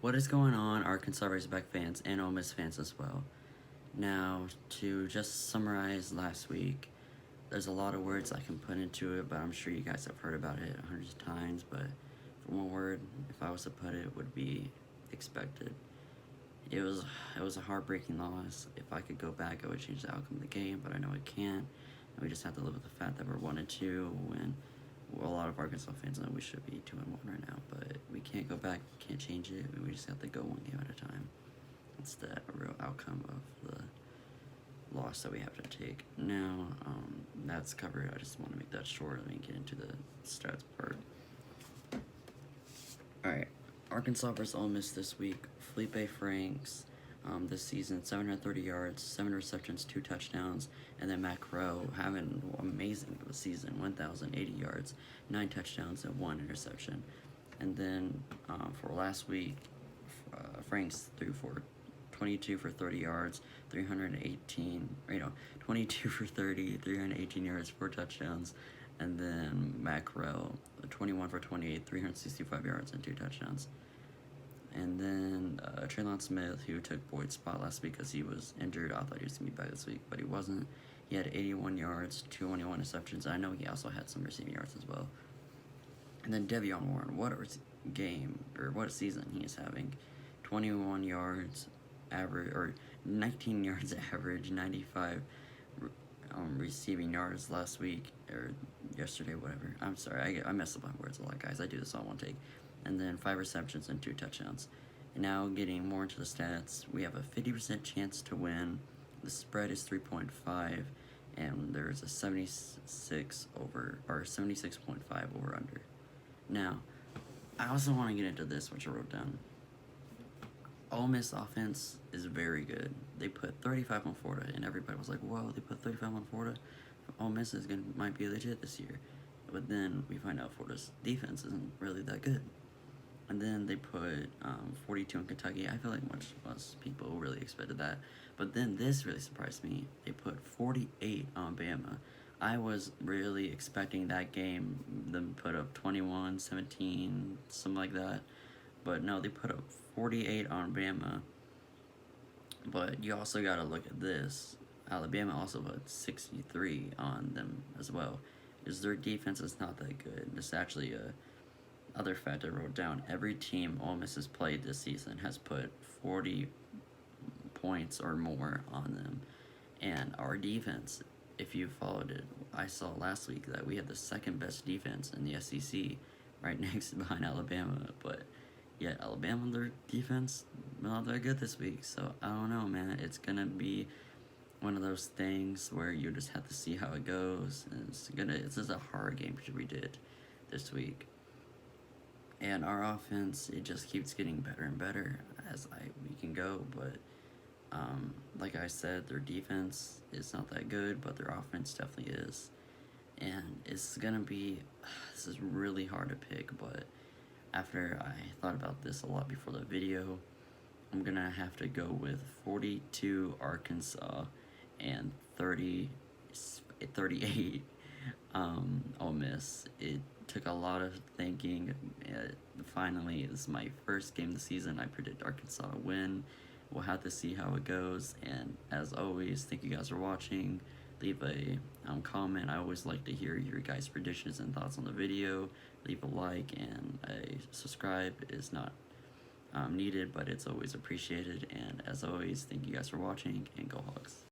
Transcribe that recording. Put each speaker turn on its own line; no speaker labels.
What is going on, Arkansas Razorback fans and Ole Miss fans as well? Now, to just summarize last week, there's a lot of words I can put into it, but I'm sure you guys have heard about it hundreds of times. But for one word, if I was to put it, would be expected. It was a heartbreaking loss. If I could go back, I would change the outcome of the game, but I know I can't. And we just have to live with the fact that we're 1-2 when a lot of Arkansas fans know we should be 2-1 right now, but we can't go back, can't change it. We just have to go one game at a time. That's the real outcome of the loss that we have to take. Now, that's covered. I just want to make that short. Let me get into the stats part. Alright, Arkansas versus Ole Miss this week. Felipe Franks, this season, 730 yards, 7 receptions, 2 touchdowns, and then Matt Crow having an amazing season, 1,080 yards, 9 touchdowns, and 1 interception. And then for last week, Franks threw for 22 for 30 yards, 22 for 30, 318 yards, 4 touchdowns. And then Matt Crow, 21 for 28, 365 yards, and 2 touchdowns. And then Traylon Smith, who took Boyd's spot last week because he was injured. I thought he was going to be back this week, but he wasn't. He had 81 yards, 21 receptions. I know he also had some receiving yards as well. And then Devion Warren, what a season he is having. 21 yards average, or 19 yards average, 95 receiving yards last week, or yesterday, whatever. I'm sorry, I mess up my words a lot, guys. I do this all in one take. And then 5 receptions and 2 touchdowns. And now getting more into the stats, we have a 50% chance to win. The spread is 3.5, and there's a 76.5 over under. Now, I also want to get into this, which I wrote down. Ole Miss offense is very good. They put 35 on Florida, and everybody was like, "Whoa, they put 35 on Florida. Ole Miss might be legit this year." But then we find out Florida's defense isn't really that good. And then they put 42 in Kentucky. I feel like most people really expected that. But then this really surprised me. They put 48 on Bama. I was really expecting that game, them put up 21, 17, something like that. But no, they put up 48 on Bama. But you also got to look at this. Alabama also put 63 on them as well. Because their defense is not that good. It's actually a other fact I wrote down. Every team Ole Miss has played this season has put 40 points or more on them. And our defense, if you followed it, I saw last week that we had the second best defense in the SEC, right next behind Alabama. But yet Alabama, their defense, not that good this week. So I don't know, man. It's gonna be one of those things where you just have to see how it goes. And it's just a hard game we did this week. And our offense, it just keeps getting better and better as we can go. But like I said, their defense is not that good, but their offense definitely is. And this is really hard to pick. But after I thought about this a lot before the video, I'm gonna have to go with 42 Arkansas and 38 Ole Miss. It took a lot of thinking. Finally, this is my first game of the season. I predict Arkansas to win. We'll have to see how it goes. And as always, thank you guys for watching. Leave a comment. I always like to hear your guys' predictions and thoughts on the video. Leave a like, and a subscribe is not needed, but it's always appreciated. And as always, thank you guys for watching, and go Hogs.